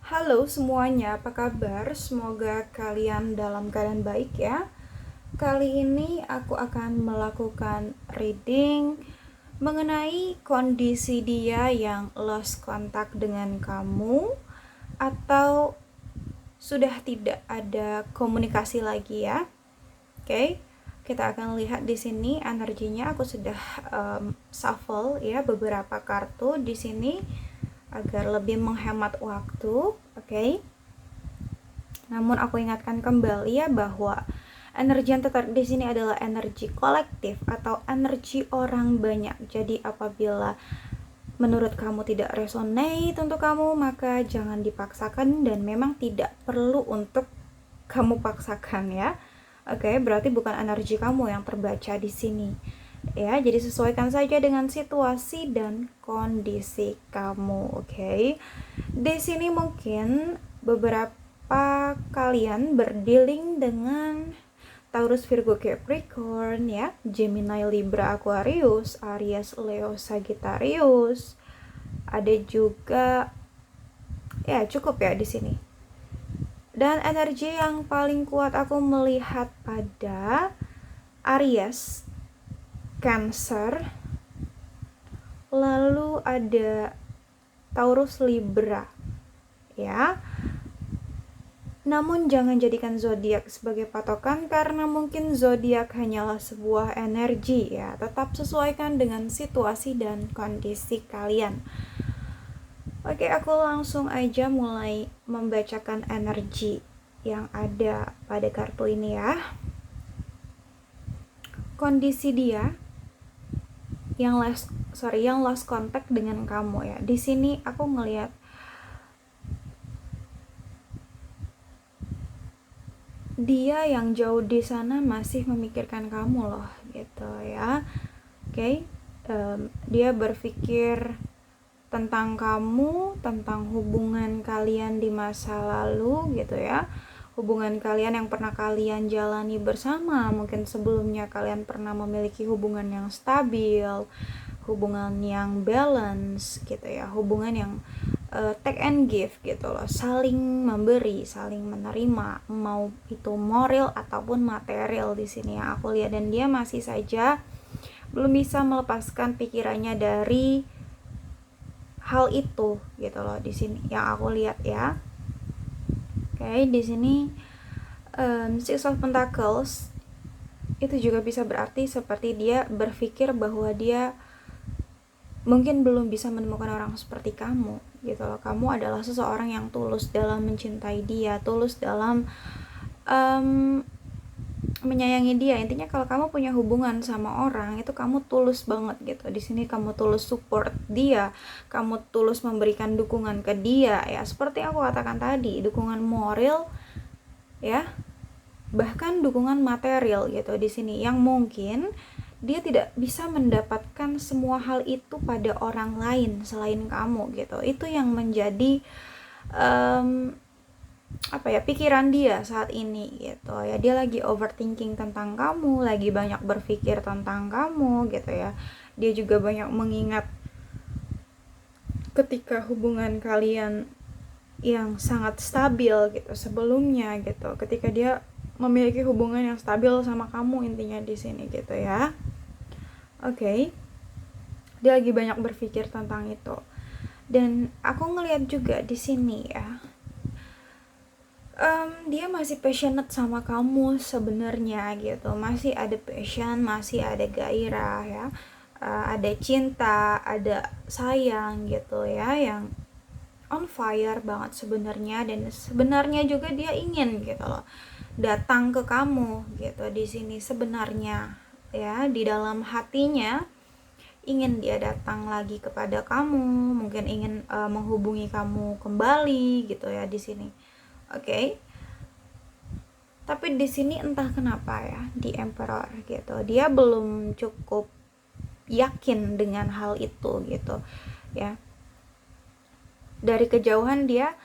Halo semuanya, apa kabar? Semoga kalian dalam keadaan baik ya. Kali ini aku akan melakukan reading mengenai kondisi dia yang lost kontak dengan kamu atau sudah tidak ada komunikasi lagi ya. Oke, kita akan lihat di sini energinya. Aku sudah shuffle ya beberapa kartu di sini agar lebih menghemat waktu. Oke. Namun aku ingatkan kembali ya bahwa energi yang tertarik di sini adalah energi kolektif atau energi orang banyak. Jadi apabila menurut kamu tidak resonate untuk kamu, maka jangan dipaksakan dan memang tidak perlu untuk kamu paksakan ya. Oke, berarti bukan energi kamu yang terbaca di sini. Ya, jadi sesuaikan saja dengan situasi dan kondisi kamu, oke? Di sini mungkin beberapa kalian berdealing dengan Taurus, Virgo, Capricorn ya, Gemini, Libra, Aquarius, Aries, Leo, Sagittarius. Ada juga ya cukup ya di sini. Dan energi yang paling kuat aku melihat pada Aries, Cancer, lalu ada Taurus, Libra ya. Namun jangan jadikan zodiak sebagai patokan karena mungkin zodiak hanyalah sebuah energi ya. Tetap sesuaikan dengan situasi dan kondisi kalian. Oke, aku langsung aja mulai membacakan energi yang ada pada kartu ini ya. Kondisi dia yang lost contact dengan kamu ya. Di sini aku ngelihat dia yang jauh di sana masih memikirkan kamu loh gitu ya. Oke, dia berpikir tentang kamu, tentang hubungan kalian di masa lalu gitu ya, hubungan kalian yang pernah kalian jalani bersama. Mungkin sebelumnya kalian pernah memiliki hubungan yang stabil, hubungan yang balance gitu ya, hubungan yang take and give gitu loh, saling memberi, saling menerima, mau itu moral ataupun material di sini yang aku lihat. Dan dia masih saja belum bisa melepaskan pikirannya dari hal itu gitu loh di sini yang aku lihat ya. Oke, di sini Six of Pentacles itu juga bisa berarti seperti dia berpikir bahwa dia mungkin belum bisa menemukan orang seperti kamu gitu loh. Kamu adalah seseorang yang tulus dalam mencintai dia, tulus dalam menyayangi dia. Intinya kalau kamu punya hubungan sama orang itu kamu tulus banget gitu. Di sini kamu tulus support dia, kamu tulus memberikan dukungan ke dia ya. Seperti aku katakan tadi, dukungan moral ya, bahkan dukungan material gitu di sini yang mungkin dia tidak bisa mendapatkan semua hal itu pada orang lain selain kamu gitu. Itu yang menjadi pikiran dia saat ini gitu ya. Dia lagi overthinking tentang kamu, lagi banyak berpikir tentang kamu gitu ya. Dia juga banyak mengingat ketika hubungan kalian yang sangat stabil gitu sebelumnya gitu, ketika dia memiliki hubungan yang stabil sama kamu, intinya di sini gitu ya. Oke. Dia lagi banyak berpikir tentang itu. Dan aku ngelihat juga di sini ya, dia masih passionate sama kamu sebenarnya gitu, masih ada passion, masih ada gairah ya, ada cinta, ada sayang gitu ya, yang on fire banget sebenarnya. Dan sebenarnya juga dia ingin gitu loh datang ke kamu gitu di sini sebenarnya ya. Di dalam hatinya ingin dia datang lagi kepada kamu, mungkin ingin menghubungi kamu kembali gitu ya di sini. Oke. Tapi di sini entah kenapa ya, di Emperor gitu, dia belum cukup yakin dengan hal itu gitu ya. Dari kejauhan dia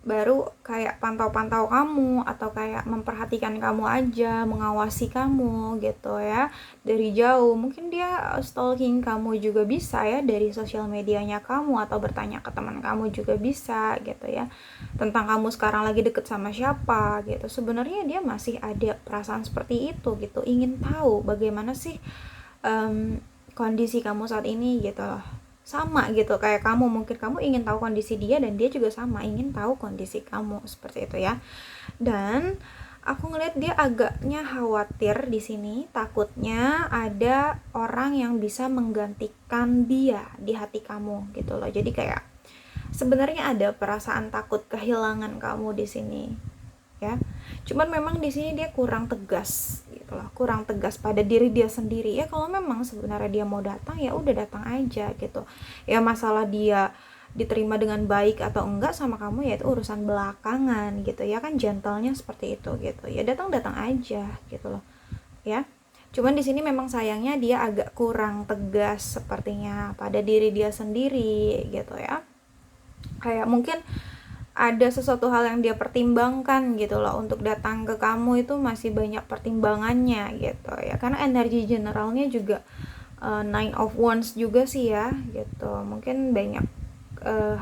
baru kayak pantau-pantau kamu atau kayak memperhatikan kamu aja, mengawasi kamu gitu ya dari jauh. Mungkin dia stalking kamu juga bisa ya, dari sosial medianya kamu, atau bertanya ke teman kamu juga bisa gitu ya, tentang kamu sekarang lagi deket sama siapa gitu. Sebenarnya dia masih ada perasaan seperti itu gitu, ingin tahu bagaimana sih kondisi kamu saat ini gitu loh. Sama gitu kayak kamu, mungkin kamu ingin tahu kondisi dia dan dia juga sama ingin tahu kondisi kamu, seperti itu ya. Dan aku ngelihat dia agaknya khawatir di sini, takutnya ada orang yang bisa menggantikan dia di hati kamu gitu loh. Jadi kayak sebenarnya ada perasaan takut kehilangan kamu di sini ya. Cuman memang di sini dia kurang tegas gitu loh, kurang tegas pada diri dia sendiri ya. Kalau memang sebenarnya dia mau datang ya udah datang aja gitu ya. Masalah dia diterima dengan baik atau enggak sama kamu ya itu urusan belakangan gitu ya kan, gentlenya seperti itu gitu ya. Datang aja gitu loh ya. Cuman di sini memang sayangnya dia agak kurang tegas sepertinya pada diri dia sendiri gitu ya. Kayak mungkin ada sesuatu hal yang dia pertimbangkan gitu loh, untuk datang ke kamu itu masih banyak pertimbangannya gitu ya, karena energi generalnya juga nine of wands juga sih ya gitu. Mungkin banyak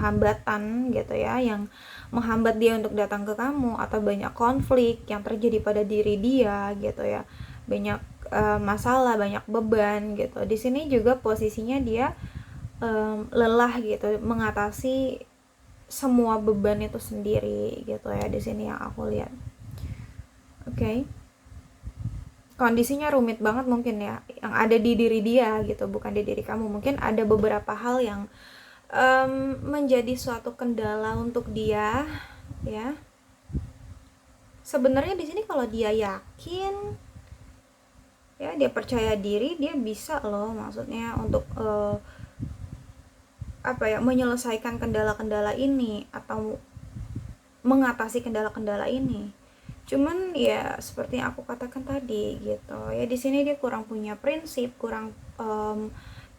hambatan gitu ya yang menghambat dia untuk datang ke kamu, atau banyak konflik yang terjadi pada diri dia gitu ya, banyak masalah, banyak beban gitu. Di sini juga posisinya dia lelah gitu mengatasi semua beban itu sendiri gitu ya, di sini yang aku lihat. Oke. Kondisinya rumit banget mungkin ya yang ada di diri dia gitu, bukan di diri kamu. Mungkin ada beberapa hal yang menjadi suatu kendala untuk dia ya. Sebenarnya di sini kalau dia yakin ya, dia percaya diri, dia bisa loh maksudnya untuk menyelesaikan kendala-kendala ini atau mengatasi kendala-kendala ini. Cuman ya seperti yang aku katakan tadi gitu ya, di sini dia kurang punya prinsip, kurang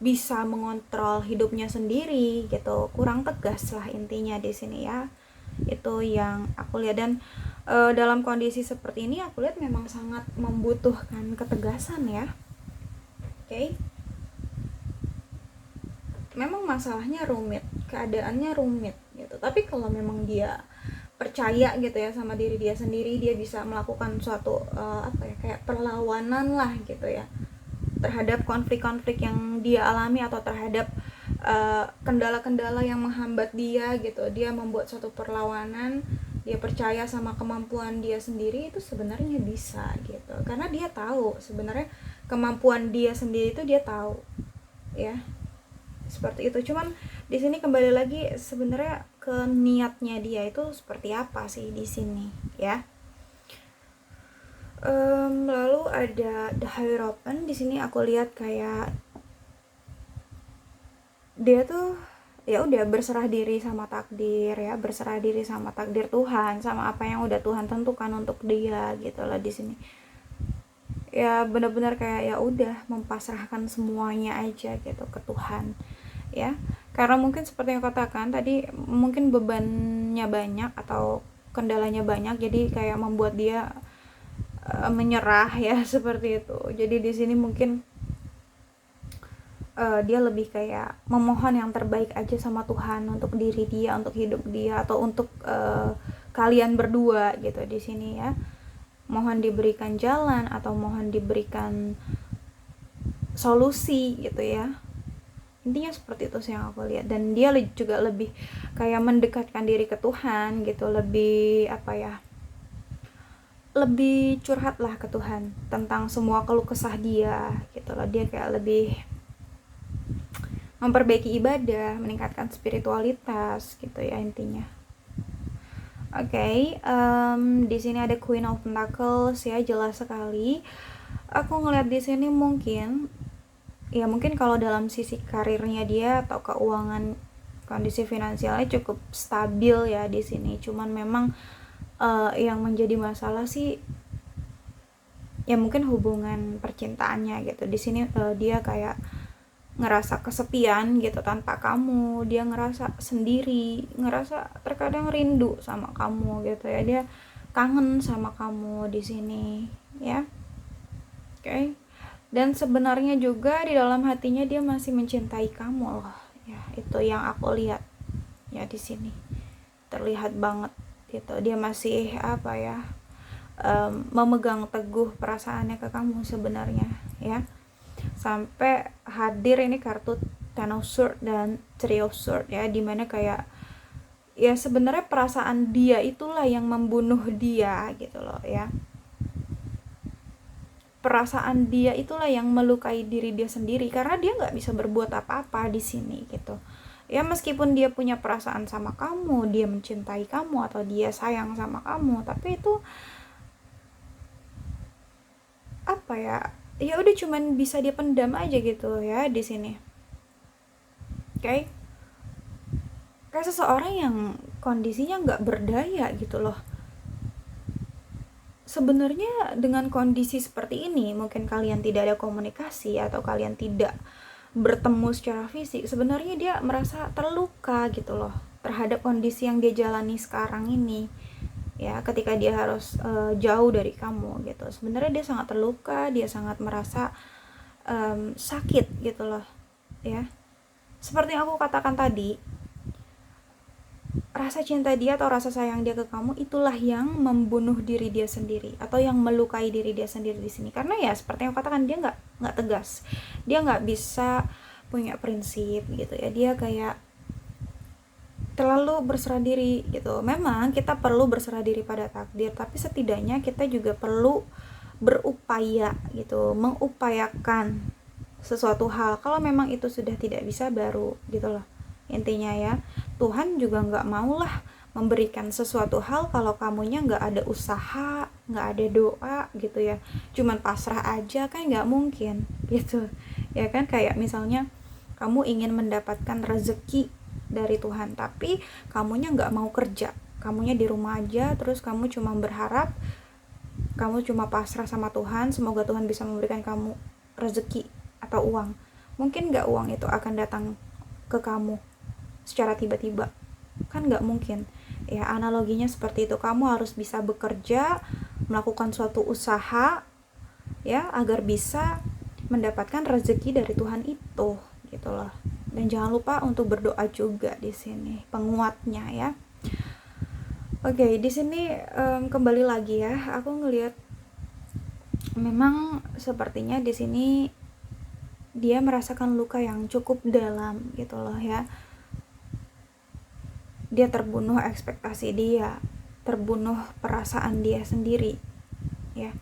bisa mengontrol hidupnya sendiri gitu, kurang tegas lah intinya di sini ya. Itu yang aku lihat. Dan dalam kondisi seperti ini aku lihat memang sangat membutuhkan ketegasan ya. Oke. Memang masalahnya rumit, keadaannya rumit gitu, tapi kalau memang dia percaya gitu ya sama diri dia sendiri, dia bisa melakukan suatu kayak perlawanan lah gitu ya terhadap konflik-konflik yang dia alami, atau terhadap kendala-kendala yang menghambat dia gitu. Dia membuat suatu perlawanan, dia percaya sama kemampuan dia sendiri, itu sebenarnya bisa gitu, karena dia tahu sebenarnya kemampuan dia sendiri itu dia tahu ya, seperti itu. Cuman di sini kembali lagi sebenarnya ke niatnya dia itu seperti apa sih di sini ya. Lalu ada the Hierophant. Di sini aku lihat kayak dia tuh ya udah berserah diri sama takdir ya, berserah diri sama takdir Tuhan, sama apa yang udah Tuhan tentukan untuk dia gitu lah di sini. Ya benar-benar kayak ya udah mempasrahkan semuanya aja gitu ke Tuhan ya. Karena mungkin seperti yang katakan tadi, mungkin bebannya banyak atau kendalanya banyak, jadi kayak membuat dia menyerah ya seperti itu. Jadi di sini mungkin dia lebih kayak memohon yang terbaik aja sama Tuhan untuk diri dia, untuk hidup dia, atau untuk kalian berdua gitu di sini ya. Mohon diberikan jalan atau mohon diberikan solusi gitu ya. Intinya seperti itu sih yang aku lihat. Dan dia juga lebih kayak mendekatkan diri ke Tuhan gitu, lebih lebih curhat lah ke Tuhan tentang semua keluh kesah dia gitu loh. Dia kayak lebih memperbaiki ibadah, meningkatkan spiritualitas gitu ya intinya. Oke, di sini ada Queen of Pentacles ya, jelas sekali. Aku ngeliat di sini mungkin kalau dalam sisi karirnya dia atau keuangan, kondisi finansialnya cukup stabil ya di sini. Cuman memang yang menjadi masalah sih ya mungkin hubungan percintaannya gitu. Di sini dia kayak ngerasa kesepian gitu tanpa kamu, dia ngerasa sendiri, ngerasa terkadang rindu sama kamu gitu ya, dia kangen sama kamu di sini ya. Oke. Dan sebenarnya juga di dalam hatinya dia masih mencintai kamu loh ya, itu yang aku lihat ya di sini, terlihat banget gitu, dia masih apa ya, memegang teguh perasaannya ke kamu sebenarnya ya, sampai hadir ini kartu Ten of Swords dan Three of Swords ya, dimana kayak ya sebenarnya perasaan dia itulah yang membunuh dia gitu loh ya, perasaan dia itulah yang melukai diri dia sendiri karena dia nggak bisa berbuat apa-apa di sini gitu ya. Meskipun dia punya perasaan sama kamu, dia mencintai kamu atau dia sayang sama kamu, tapi itu apa ya, ya udah cuman bisa dia pendam aja gitu ya di sini. Oke. Kayak seseorang yang kondisinya nggak berdaya gitu loh. Sebenarnya dengan kondisi seperti ini mungkin kalian tidak ada komunikasi atau kalian tidak bertemu secara fisik, sebenarnya dia merasa terluka gitu loh terhadap kondisi yang dia jalani sekarang ini ya, ketika dia harus jauh dari kamu gitu. Sebenarnya dia sangat terluka, dia sangat merasa sakit gitu loh ya. Seperti yang aku katakan tadi, rasa cinta dia atau rasa sayang dia ke kamu itulah yang membunuh diri dia sendiri atau yang melukai diri dia sendiri di sini. Karena ya seperti yang aku katakan, dia nggak tegas, dia nggak bisa punya prinsip gitu ya, dia kayak terlalu berserah diri gitu. Memang kita perlu berserah diri pada takdir, tapi setidaknya kita juga perlu berupaya gitu, mengupayakan sesuatu hal. Kalau memang itu sudah tidak bisa, baru gitu loh intinya ya. Tuhan juga nggak mau lah memberikan sesuatu hal kalau kamunya nggak ada usaha, nggak ada doa gitu ya, cuman pasrah aja kan nggak mungkin gitu ya kan. Kayak misalnya kamu ingin mendapatkan rezeki dari Tuhan tapi kamunya nggak mau kerja, kamunya di rumah aja, terus kamu cuma berharap, kamu cuma pasrah sama Tuhan, semoga Tuhan bisa memberikan kamu rezeki atau uang. Mungkin nggak uang itu akan datang ke kamu secara tiba-tiba, kan nggak mungkin ya. Analoginya seperti itu, kamu harus bisa bekerja, melakukan suatu usaha ya agar bisa mendapatkan rezeki dari Tuhan itu gitu loh. Dan jangan lupa untuk berdoa juga di sini penguatnya ya. Oke, di sini kembali lagi ya, aku ngelihat memang sepertinya di sini dia merasakan luka yang cukup dalam gitu loh ya. Dia terbunuh ekspektasi dia, terbunuh perasaan dia sendiri ya.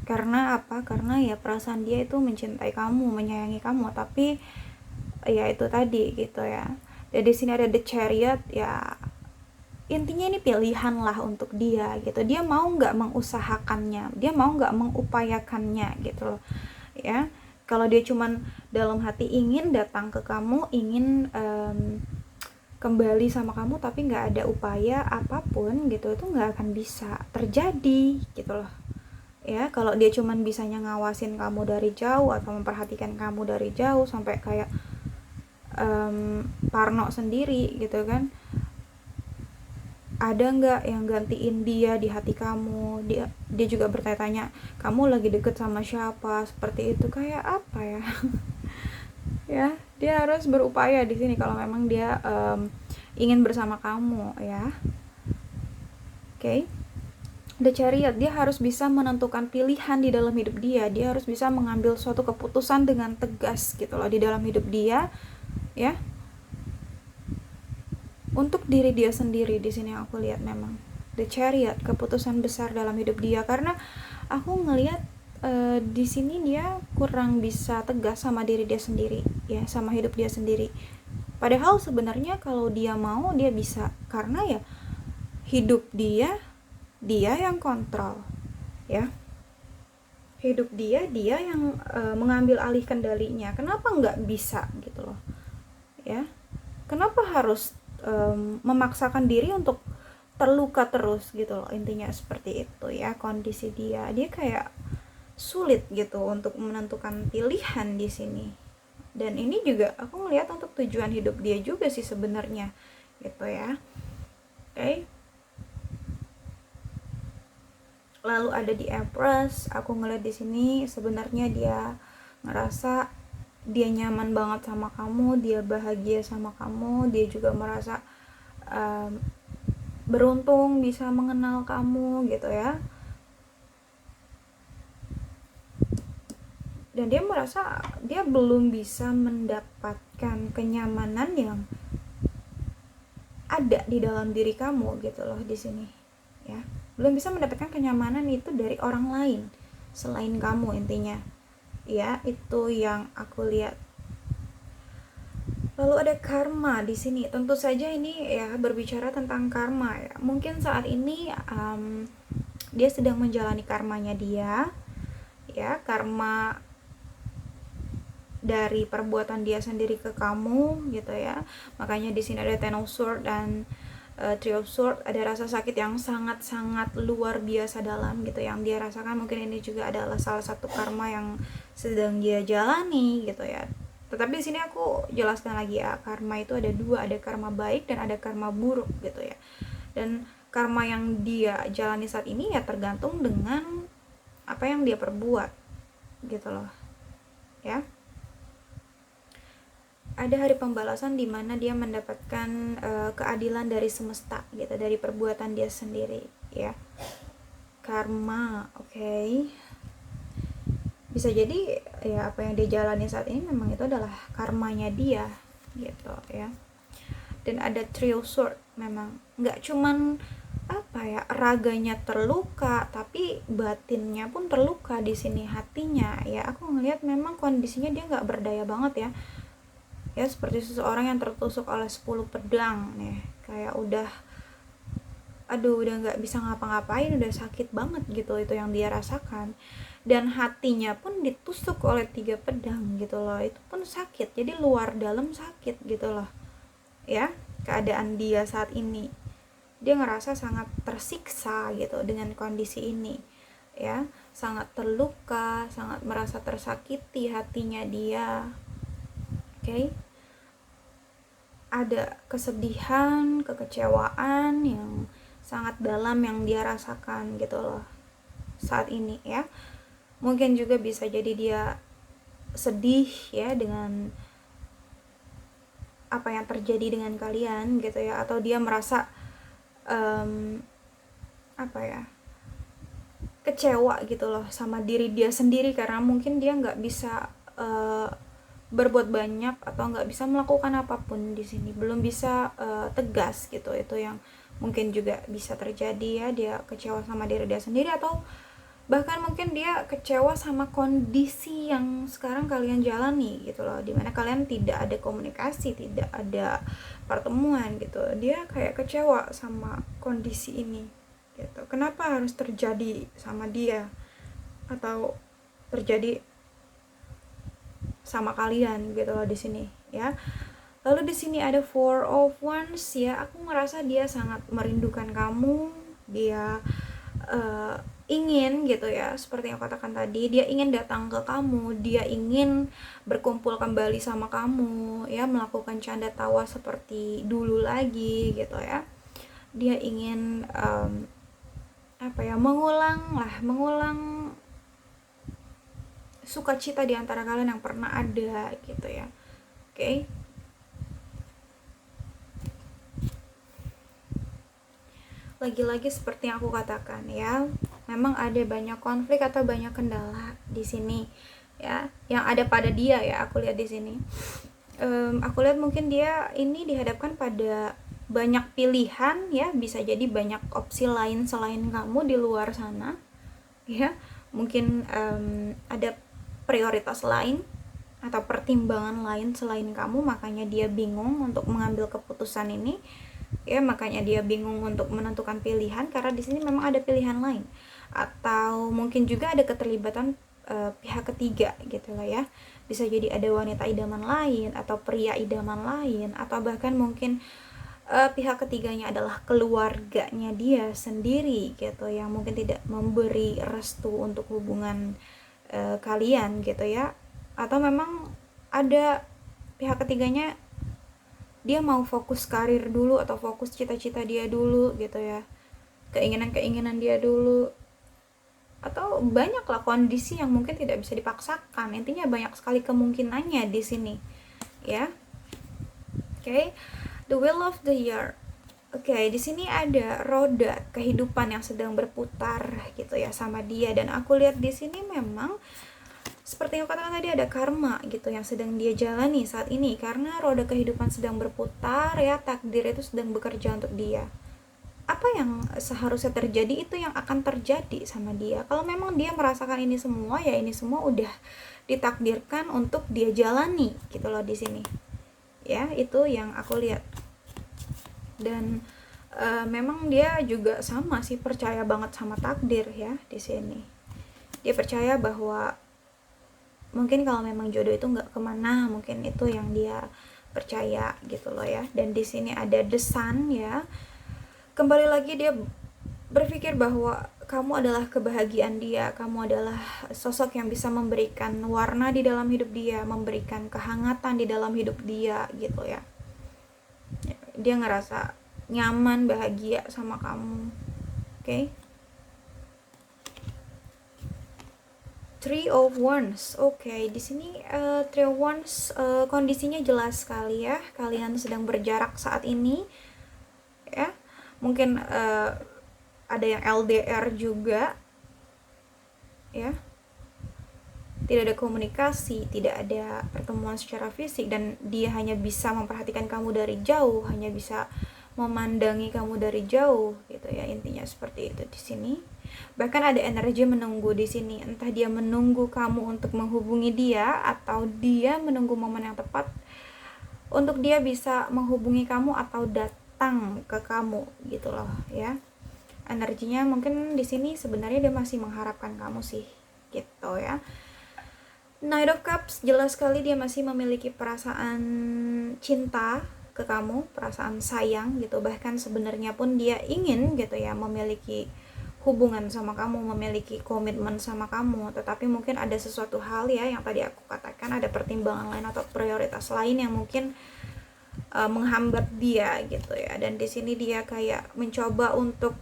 Karena apa? Karena ya perasaan dia itu mencintai kamu, menyayangi kamu, tapi ya itu tadi gitu ya. Dan di sini ada The Chariot ya, intinya ini pilihan lah untuk dia gitu. Dia mau nggak mengusahakannya, dia mau nggak mengupayakannya gitu loh ya. Kalau dia cuman dalam hati ingin datang ke kamu, ingin kembali sama kamu, tapi nggak ada upaya apapun gitu, itu nggak akan bisa terjadi gitu loh ya. Kalau dia cuman bisanya ngawasin kamu dari jauh atau memperhatikan kamu dari jauh sampai kayak parno sendiri gitu kan, ada nggak yang gantiin dia di hati kamu? Dia juga bertanya-tanya kamu lagi deket sama siapa, seperti itu. Kayak apa ya ya, dia harus berupaya di sini kalau memang dia ingin bersama kamu ya. Oke. The Chariot, dia harus bisa menentukan pilihan di dalam hidup dia. Dia harus bisa mengambil suatu keputusan dengan tegas gitu loh di dalam hidup dia ya. Untuk diri dia sendiri di sini aku lihat memang The Chariot, keputusan besar dalam hidup dia. Karena aku ngelihat di sini dia kurang bisa tegas sama diri dia sendiri ya, sama hidup dia sendiri. Padahal sebenarnya kalau dia mau, dia bisa, karena ya hidup dia yang kontrol ya. Hidup dia yang mengambil alih kendalinya. Kenapa nggak bisa gitu loh ya? Kenapa harus memaksakan diri untuk terluka terus gitu loh, intinya seperti itu ya. Kondisi dia kayak sulit gitu untuk menentukan pilihan di sini Dan ini juga aku ngelihat untuk tujuan hidup dia juga sih sebenarnya gitu ya. Oke. Lalu ada di Empress, aku ngeliat di sini sebenarnya dia ngerasa dia nyaman banget sama kamu, dia bahagia sama kamu, dia juga merasa beruntung bisa mengenal kamu gitu ya. Dan dia merasa dia belum bisa mendapatkan kenyamanan yang ada di dalam diri kamu gitu loh di sini ya. Belum bisa mendapatkan kenyamanan itu dari orang lain selain kamu intinya. Ya, itu yang aku lihat. Lalu ada karma di sini. Tentu saja ini ya berbicara tentang karma ya. Mungkin saat ini dia sedang menjalani karmanya dia. Ya, karma dari perbuatan dia sendiri ke kamu gitu ya. Makanya di sini ada Ten of Swords dan Three of Swords, ada rasa sakit yang sangat-sangat luar biasa dalam gitu yang dia rasakan. Mungkin ini juga adalah salah satu karma yang sedang dia jalani gitu ya. Tetapi di sini aku jelaskan lagi ya, karma itu ada dua, ada karma baik dan ada karma buruk gitu ya. Dan karma yang dia jalani saat ini ya tergantung dengan apa yang dia perbuat gitu loh ya. Ada hari pembalasan di mana dia mendapatkan keadilan dari semesta gitu, dari perbuatan dia sendiri ya. Karma, oke. Bisa jadi ya apa yang dia jalani saat ini memang itu adalah karmanya dia gitu ya. Dan ada Three of Swords, memang nggak cuman apa ya raganya terluka tapi batinnya pun terluka di sini, hatinya ya. Aku ngelihat memang kondisinya dia nggak berdaya banget ya. Ya seperti seseorang yang tertusuk oleh 10 pedang nih, kayak udah nggak bisa ngapa-ngapain, udah sakit banget gitu itu yang dia rasakan. Dan hatinya pun ditusuk oleh 3 pedang gitu loh, itu pun sakit, jadi luar dalam sakit gitu loh ya. Keadaan dia saat ini, dia ngerasa sangat tersiksa gitu dengan kondisi ini ya, sangat terluka, sangat merasa tersakiti hatinya dia. Oke. Ada kesedihan, kekecewaan yang sangat dalam yang dia rasakan gitu loh saat ini ya. Mungkin juga bisa jadi dia sedih ya dengan apa yang terjadi dengan kalian gitu ya, atau dia merasa apa ya, kecewa gitu loh sama diri dia sendiri karena mungkin dia nggak bisa berbuat banyak atau nggak bisa melakukan apapun di sini, belum bisa tegas gitu. Itu yang mungkin juga bisa terjadi ya, dia kecewa sama diri dia sendiri, atau bahkan mungkin dia kecewa sama kondisi yang sekarang kalian jalani gitu loh, dimana kalian tidak ada komunikasi, tidak ada pertemuan gitu. Dia kayak kecewa sama kondisi ini gitu, kenapa harus terjadi sama dia atau terjadi sama kalian gitu loh di sini ya. Lalu di sini ada Four of Wands ya. Aku ngerasa dia sangat merindukan kamu. Dia ingin gitu ya, seperti yang aku katakan tadi, dia ingin datang ke kamu, dia ingin berkumpul kembali sama kamu ya, melakukan canda tawa seperti dulu lagi gitu ya. Dia ingin apa ya, mengulang sukacita di antara kalian yang pernah ada gitu ya. Oke. Lagi-lagi seperti yang aku katakan ya, memang ada banyak konflik atau banyak kendala di sini ya, yang ada pada dia ya. Aku lihat di sini, aku lihat mungkin dia ini dihadapkan pada banyak pilihan ya, bisa jadi banyak opsi lain selain kamu di luar sana ya. Mungkin ada prioritas lain atau pertimbangan lain selain kamu, makanya dia bingung untuk mengambil keputusan ini ya. Makanya dia bingung untuk menentukan pilihan karena di sini memang ada pilihan lain, atau mungkin juga ada keterlibatan pihak ketiga gitu lah ya. Bisa jadi ada wanita idaman lain atau pria idaman lain, atau bahkan mungkin pihak ketiganya adalah keluarganya dia sendiri gitu, yang mungkin tidak memberi restu untuk hubungan kalian gitu ya. Atau memang ada pihak ketiganya, dia mau fokus karir dulu atau fokus cita-cita dia dulu gitu ya, keinginan-keinginan dia dulu, atau banyaklah kondisi yang mungkin tidak bisa dipaksakan. Intinya banyak sekali kemungkinannya di sini ya. Oke, the wheel of the year. Oke, di sini ada roda kehidupan yang sedang berputar gitu ya sama dia, dan aku lihat di sini memang seperti yang katakan tadi ada karma gitu yang sedang dia jalani saat ini, karena roda kehidupan sedang berputar ya, takdir itu sedang bekerja untuk dia. Apa yang seharusnya terjadi itu yang akan terjadi sama dia. Kalau memang dia merasakan ini semua, ya ini semua udah ditakdirkan untuk dia jalani gitu loh di sini. Ya, itu yang aku lihat. Dan memang dia juga sama sih, percaya banget sama takdir ya di sini. Dia percaya bahwa mungkin kalau memang jodoh itu nggak kemana, mungkin itu yang dia percaya gitu loh ya. Dan di sini ada the sun ya. Kembali lagi dia berpikir bahwa kamu adalah kebahagiaan dia, kamu adalah sosok yang bisa memberikan warna di dalam hidup dia, memberikan kehangatan di dalam hidup dia gitu ya. Dia ngerasa nyaman, bahagia sama kamu. Oke. Three of Wands. Oke, di sini Three of Wands kondisinya jelas sekali ya. Kalian sedang berjarak saat ini ya. Mungkin ada yang LDR juga ya. Tidak ada komunikasi, tidak ada pertemuan secara fisik, dan dia hanya bisa memperhatikan kamu dari jauh, hanya bisa memandangi kamu dari jauh gitu ya. Intinya seperti itu di sini. Bahkan ada energi menunggu di sini, entah dia menunggu kamu untuk menghubungi dia atau dia menunggu momen yang tepat untuk dia bisa menghubungi kamu atau datang ke kamu gitu loh ya. Energinya mungkin di sini sebenarnya dia masih mengharapkan kamu sih gitu ya. Knight of Cups, jelas sekali dia masih memiliki perasaan cinta ke kamu, perasaan sayang gitu. Bahkan sebenarnya pun dia ingin gitu ya memiliki hubungan sama kamu, memiliki komitmen sama kamu, tetapi mungkin ada sesuatu hal ya yang tadi aku katakan, ada pertimbangan lain atau prioritas lain yang mungkin menghambat dia gitu ya. Dan di sini dia kayak mencoba untuk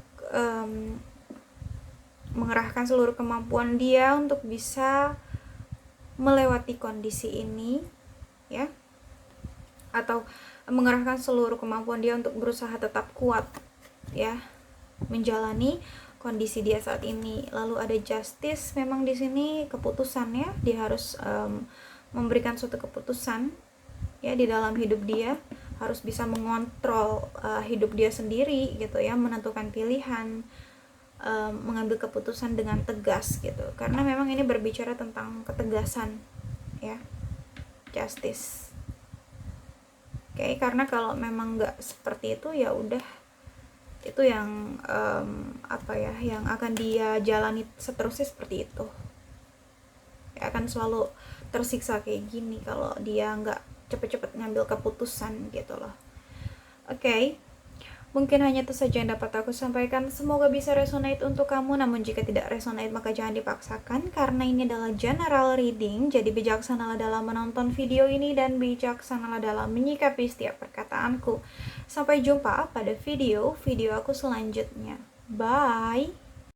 mengerahkan seluruh kemampuan dia untuk bisa melewati kondisi ini ya, atau mengerahkan seluruh kemampuan dia untuk berusaha tetap kuat ya menjalani kondisi dia saat ini. Lalu ada justice, memang di sini keputusan ya, dia harus memberikan suatu keputusan ya di dalam hidup dia, harus bisa mengontrol hidup dia sendiri gitu ya, menentukan pilihan, mengambil keputusan dengan tegas gitu, karena memang ini berbicara tentang ketegasan ya, justice. Oke, karena kalau memang nggak seperti itu ya udah, itu yang yang akan dia jalani seterusnya seperti itu ya, akan selalu tersiksa kayak gini kalau dia nggak cepet-cepet ngambil keputusan gitu loh. Oke. Mungkin hanya itu saja yang dapat aku sampaikan. Semoga bisa resonate untuk kamu. Namun jika tidak resonate maka jangan dipaksakan, karena ini adalah general reading. Jadi bijaksanalah dalam menonton video ini dan bijaksanalah dalam menyikapi setiap perkataanku. Sampai jumpa pada video aku selanjutnya. Bye.